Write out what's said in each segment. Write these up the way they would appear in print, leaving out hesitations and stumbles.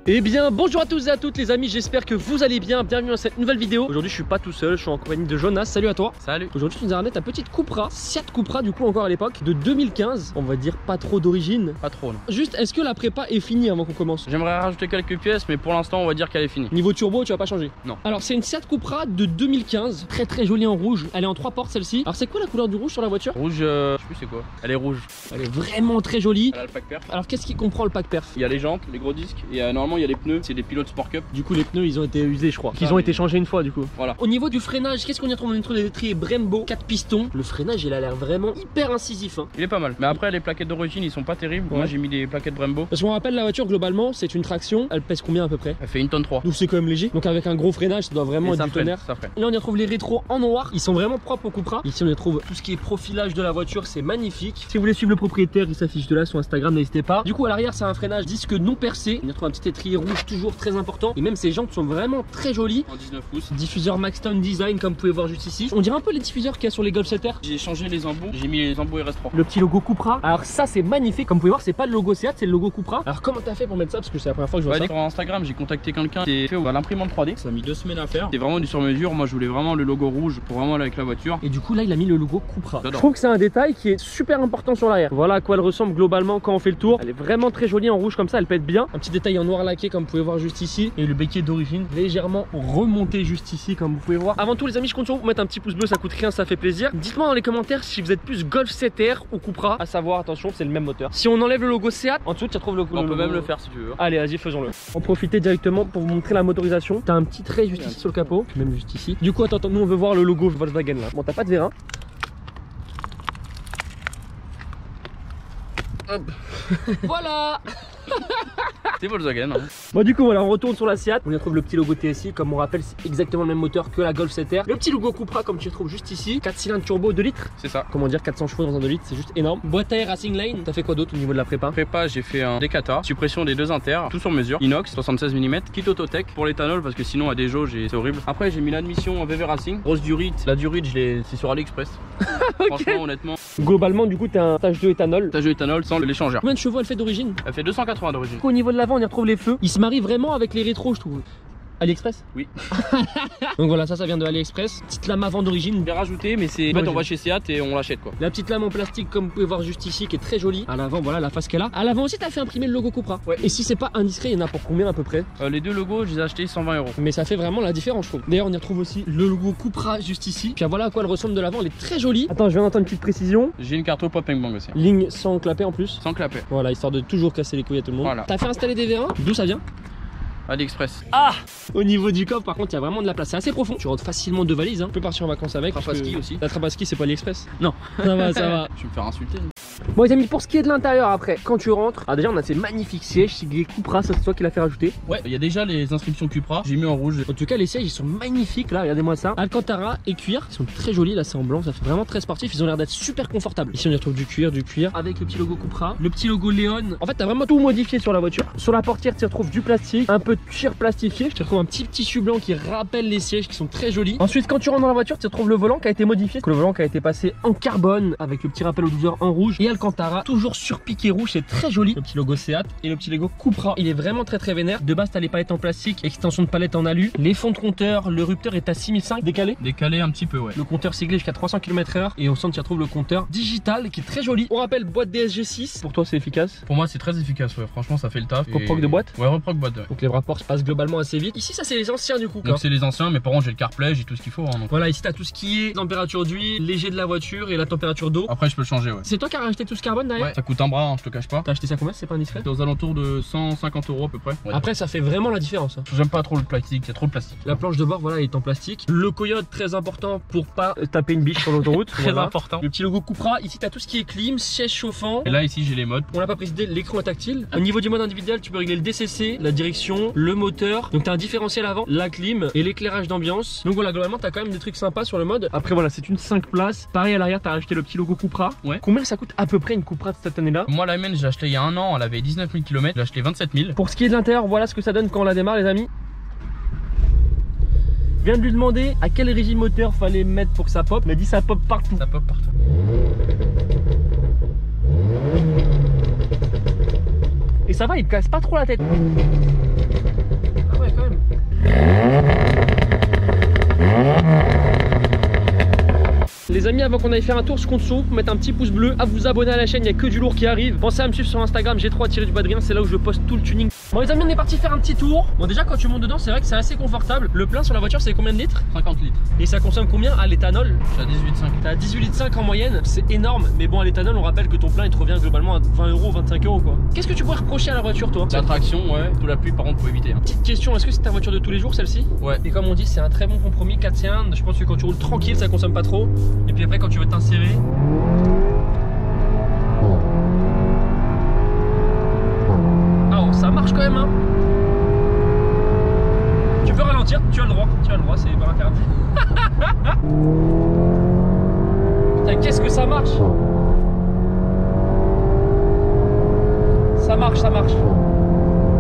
Eh bien bonjour à tous et à toutes les amis, j'espère que vous allez bien, bienvenue dans cette nouvelle vidéo. Aujourd'hui je suis pas tout seul, je suis en compagnie de Jonas, salut à toi. Salut. Aujourd'hui tu nous as ramené ta petite Cupra, Seat Cupra du coup encore à l'époque, de 2015, on va dire pas trop d'origine. Pas trop non. Juste, est-ce que la prépa est finie avant qu'on commence? J'aimerais rajouter quelques pièces mais pour l'instant on va dire qu'elle est finie. Niveau turbo tu vas pas changer? Non. Alors c'est une Seat Cupra de 2015, très jolie en rouge, elle est en 3 portes celle-ci. Alors c'est quoi la couleur du rouge sur la voiture? Rouge, je sais plus c'est quoi. Elle est rouge. Elle est vraiment très jolie. Elle a le pack perf. Alors qu'est-ce qui comprend le pack perf? Il y a les jantes, les gros disques et normalement il y a les pneus, c'est des pilotes Sport Cup. Du coup les pneus ils ont été usés je crois, qu'ils ont été changés une fois du coup. Voilà. Au niveau du freinage, qu'est-ce qu'on y a trouvé? On a trouvé des étriers Brembo 4 pistons. Le freinage il a l'air vraiment hyper incisif hein. Il est pas mal. Mais après les plaquettes d'origine ils sont pas terribles. Ouais. Moi j'ai mis des plaquettes Brembo. Parce qu'on rappelle la voiture globalement c'est une traction, elle pèse combien à peu près? Elle fait 1 tonne 3. Donc c'est quand même léger. Donc avec un gros freinage ça doit vraiment être du tonnerre. Ça freine. Là on y retrouve les rétros en noir, ils sont vraiment propres au Cupra. Ici on y retrouve tout ce qui est profilage de la voiture, c'est magnifique. Si vous voulez suivre le propriétaire, il s'affiche de là sur Instagram, n'hésitez pas. Du coup à l'arrière c'est un freinage disque non percé. On y retrouve un petit étrier rouge toujours très important. Et même ces jantes sont vraiment très jolies. En 19 pouces. Diffuseur Maxton Design comme vous pouvez voir juste ici. On dirait un peu les diffuseurs qu'il y a sur les Golf 7R. J'ai changé les embouts, j'ai mis les embouts RS3. Le petit logo Cupra. Alors ça c'est magnifique. Comme vous pouvez voir c'est pas le logo Seat, c'est le logo Cupra. Alors comment t'as fait pour mettre ça? Parce que c'est la première fois que je vois ça. Sur Instagram j'ai contacté quelqu'un qui est fait à l'imprimante 3D. Ça a mis 2 semaines à faire. C'est vraiment du sur mesure. Moi je voulais vraiment le logo rouge pour vraiment aller avec la voiture. Et du coup là il a mis le logo Cupra. Je trouve que c'est un détail qui est super important sur l'arrière. Voilà à quoi elle ressemble globalement quand on fait le tour. Elle est vraiment très jolie en rouge comme ça, elle pète bien. Un petit détail en noir laqué comme vous pouvez voir juste ici. Et le béquet d'origine légèrement remonté juste ici comme vous pouvez voir. Avant tout les amis je compte sur vous pour mettre un petit pouce bleu, ça coûte rien, ça fait plaisir. Dites-moi dans les commentaires si vous êtes plus Golf 7R ou Cupra. À savoir attention c'est le même moteur. Si on enlève le logo Seat, en dessous tu retrouves le logo. On peut même le faire si tu veux. Allez vas-y faisons-le. En profiter directement pour vous montrer la motorisation. T'as un petit trait juste ici sur le capot, même juste ici. Du coup attends, nous on veut voir le logo Volkswagen là. Bon t'as pas de vérin. Hop. Voilà. C'est Volkswagen hein. Bon du coup voilà on retourne sur la Seat. On y retrouve le petit logo TSI. Comme on rappelle c'est exactement le même moteur que la Golf 7R. Le petit logo Cupra comme tu retrouves juste ici. 4 cylindres turbo 2 litres. C'est ça. Comment dire 400 chevaux dans un 2 litres, c'est juste énorme. Boîte à air Racing Lane. T'as fait quoi d'autre au niveau de la prépa? Prépa j'ai fait un décata, suppression des deux inters, tout sur mesure, inox 76 mm, kit Autotech pour l'éthanol parce que sinon à des jauges c'est horrible. Après j'ai mis l'admission en VV Racing, grosse durite, la durite c'est sur AliExpress. Okay. Franchement honnêtement. Globalement du coup t'as un tâche de éthanol. Tâche de éthanol sans l'échangeur. Combien de chevaux elle fait d'origine? Elle fait 280 d'origine. Au niveau de l'avant on y retrouve les feux. Ils se marient vraiment avec les rétros je trouve. AliExpress? Oui. Donc voilà, ça vient de AliExpress. Petite lame avant d'origine. Bien rajouté, mais c'est. En fait, on va chez Seat et on l'achète quoi. La petite lame en plastique, comme vous pouvez voir juste ici, qui est très jolie. À l'avant, voilà la face qu'elle a. À l'avant aussi, t'as fait imprimer le logo Cupra. Ouais. Et si c'est pas indiscret, il y en a pour combien à peu près? Les deux logos, je les ai achetés 120 €. Mais ça fait vraiment la différence, je trouve. D'ailleurs, on y retrouve aussi le logo Cupra juste ici. Puis voilà à quoi elle ressemble de l'avant. Elle est très jolie. Attends, je viens d'entendre une petite précision. J'ai une carte au pop and bang aussi. Ligne sans clapet en plus. Sans clapet. Voilà, histoire de toujours casser les couilles à tout le monde. Voilà. T'as fait installer des vérins? D'où ça vient? AliExpress. Ah! Au niveau du coffre par contre il y a vraiment de la place, c'est assez profond. Tu rentres facilement 2 valises hein. Tu peux partir en vacances avec. Trappe à ski aussi. La trappe à ski c'est pas AliExpress? Non. Ça va, ça va. Je vais me faire insulter. Bon les amis, pour ce qui est de l'intérieur après, quand tu rentres, déjà on a ces magnifiques sièges, c'est Cupra, ça c'est toi qui l'as fait rajouter. Ouais, il y a déjà les inscriptions Cupra, j'ai mis en rouge. En tout cas les sièges ils sont magnifiques là, regardez-moi ça. Alcantara et cuir, ils sont très jolis, là c'est en blanc, ça fait vraiment très sportif, ils ont l'air d'être super confortables. Ici on y retrouve du cuir avec le petit logo Cupra, le petit logo Léon. En fait t'as vraiment tout modifié sur la voiture. Sur la portière tu retrouves du plastique, un peu de cuir plastifié, je te retrouve un petit tissu blanc qui rappelle les sièges qui sont très jolis. Ensuite quand tu rentres dans la voiture tu retrouves le volant qui a été modifié, le volant qui a été passé en carbone avec le petit rappel aux 12 heures en rouge et Alcantara toujours sur piqué rouge, c'est très joli. Le petit logo Seat et le petit logo Cupra, il est vraiment très vénère. De base t'as les palettes en plastique, extension de palette en alu, les fonds de compteur, le rupteur est à 6005 décalé. Décalé un petit peu ouais. Le compteur siglé jusqu'à 300 km/h et au centre tu retrouves le compteur digital qui est très joli. On rappelle boîte DSG6, pour toi c'est efficace? Pour moi c'est très efficace ouais, franchement ça fait le taf. Reproc de boîte? Ouais, reproc boîte ouais. Donc les rapports se passent globalement assez vite. Ici ça c'est les anciens du coup. Donc c'est les anciens mais par contre j'ai le CarPlay, j'ai tout ce qu'il faut hein, donc. Voilà, ici t'as tout ce qui est température d'huile, léger de la voiture et la température d'eau. Après je peux le changer ouais. C'est toi qui as racheté tout ce carbone derrière? Ouais, ça coûte un bras hein, je te cache pas. T'as acheté ça combien, c'est pas indiscret? C'est aux alentours de 150 € à peu près. Ouais. Après ça fait vraiment la différence hein. J'aime pas trop le plastique, il y a trop de plastique. La planche de bord voilà est en plastique. Le coyote très important pour pas taper une biche sur l'autoroute. Très important. Le petit logo Cupra, ici t'as tout ce qui est clim, siège chauffant. Et là ici j'ai les modes. On l'a pas précisé, l'écran est tactile. Au niveau du mode individuel tu peux régler le DCC, la direction, le moteur. Donc t'as un différentiel avant, la clim et l'éclairage d'ambiance. Donc voilà globalement t'as quand même des trucs sympas sur le mode. Après voilà c'est une 5 places. Pareil à l'arrière t'as rajouté le petit logo Cupra. Ouais. Combien ça coûte à peu près une Cupra de cette année là? Moi la mienne j'ai acheté il y a un an, elle avait 19 000 km, j'ai acheté 27 000. Pour ce qui est de l'intérieur, voilà ce que ça donne quand on la démarre les amis. Je viens de lui demander à quel régime moteur fallait mettre pour que ça pop. Il m'a dit ça pop partout. Ça pop partout. Et ça va, il me casse pas trop la tête. Les amis, avant qu'on aille faire un tour, je compte sur vous pour mettre un petit pouce bleu, à vous abonner à la chaîne, il y a que du lourd qui arrive. Pensez à me suivre sur Instagram, G3-Adrien, c'est là où je poste tout le tuning. Bon les amis, on est parti faire un petit tour. Bon déjà quand tu montes dedans, c'est vrai que c'est assez confortable. Le plein sur la voiture, c'est combien de litres? 50 litres. Et ça consomme combien à l'éthanol? Je suis à 18,5. T'as à 18,5 litres en moyenne, c'est énorme. Mais bon, à l'éthanol, on rappelle que ton plein il te revient globalement à 20 €, 25 € quoi. Qu'est-ce que tu pourrais reprocher à la voiture toi? La traction, ouais. Sous la pluie, par contre, faut éviter. Hein. Petite question, est-ce que c'est ta voiture de tous les jours celle-ci? Ouais. Et comme on dit, c'est un très bon compromis, 4 cylindres. Je pense que quand tu roules tranquille, ça consomme pas trop. Et puis après, quand tu veux t'insérer. Ah oh, ça marche quand même hein. Tu peux ralentir, tu as le droit, c'est pas interdit. Putain, qu'est-ce que ça marche? Ça marche.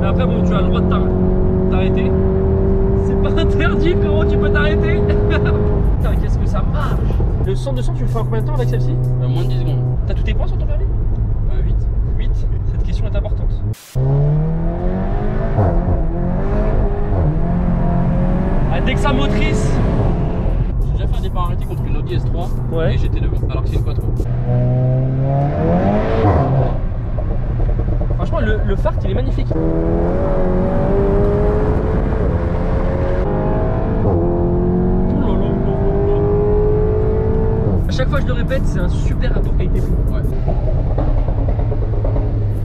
Mais après bon, tu as le droit de t'arrêter. C'est pas interdit frérot, tu peux t'arrêter. Putain, qu'est-ce que ça marche? Le centre de sang, tu le fais en combien de temps avec celle-ci? Moins de 10 secondes. T'as tous tes points sur ton permis? 8. Cette question est importante. La Dexa motrice. J'ai déjà fait un départ arrêté contre une Audi S3 Ouais. et j'étais devant, alors que c'est une quattro. Franchement, le fart, il est magnifique. À chaque fois que je le répète, c'est un super rapport qualité-prix. Ouais.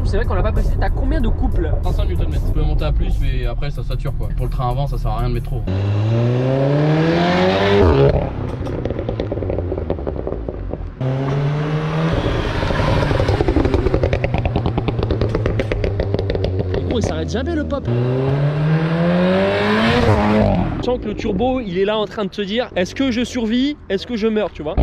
C'est vrai qu'on l'a pas précisé, t'as combien de couples? 500 Nm. Tu peux monter à plus, mais après ça sature quoi. Pour le train avant, ça sert à rien de mettre trop. Oh, il s'arrête jamais le pop. Tu sens que le turbo, il est là en train de te dire, est-ce que je survis? Est-ce que je meurs, tu vois?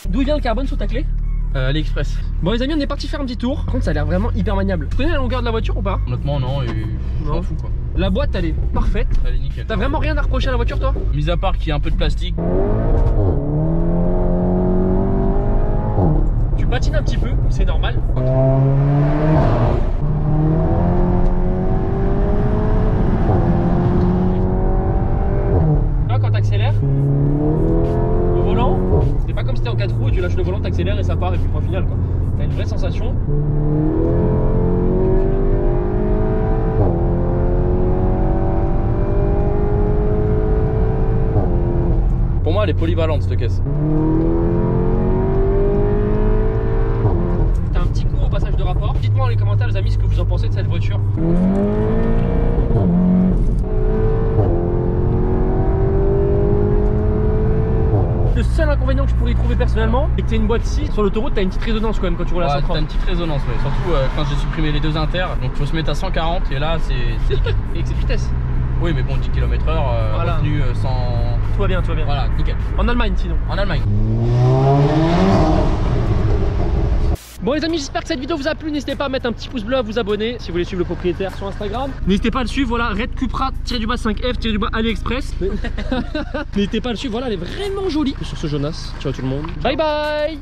D'où vient le carbone sur ta clé? AliExpress. Bon les amis, on est parti faire un petit tour. Par contre, ça a l'air vraiment hyper maniable. Tu connais la longueur de la voiture ou pas? Honnêtement, non, et je m'en fous quoi. La boîte, elle est parfaite. Elle est nickel. T'as vraiment rien à reprocher à la voiture, toi? Mis à part qu'il y a un peu de plastique. Tu patines un petit peu, c'est normal. Là, quand t'accélères, le volant, c'est pas comme si t'es en 4 roues et tu lâches le volant, t'accélères et ça part et puis point final quoi. T'as une vraie sensation. Pour moi, elle est polyvalente cette caisse. T'as un petit coup au passage de rapport. Dites-moi dans les commentaires les amis ce que vous en pensez de cette voiture. Le seul inconvénient que je pourrais y trouver personnellement, c'est que t'as une boîte 6 sur l'autoroute, t'as une petite résonance quand même quand tu roules à 130. T'as une petite résonance, ouais. Surtout quand j'ai supprimé les deux inters, donc faut se mettre à 140 et là c'est nickel. Et avec cette vitesse. Oui, mais bon, 10 km/h, Voilà. retenu sans. Tout va bien, tout va bien. Voilà, nickel. En Allemagne sinon. En Allemagne. Bon les amis, j'espère que cette vidéo vous a plu. N'hésitez pas à mettre un petit pouce bleu, à vous abonner si vous voulez suivre le propriétaire sur Instagram. N'hésitez pas à le suivre, voilà, Red Cupra-5F AliExpress. N'hésitez pas à le suivre, voilà, elle est vraiment jolie. Sur ce Jonas, ciao tout le monde. Bye bye.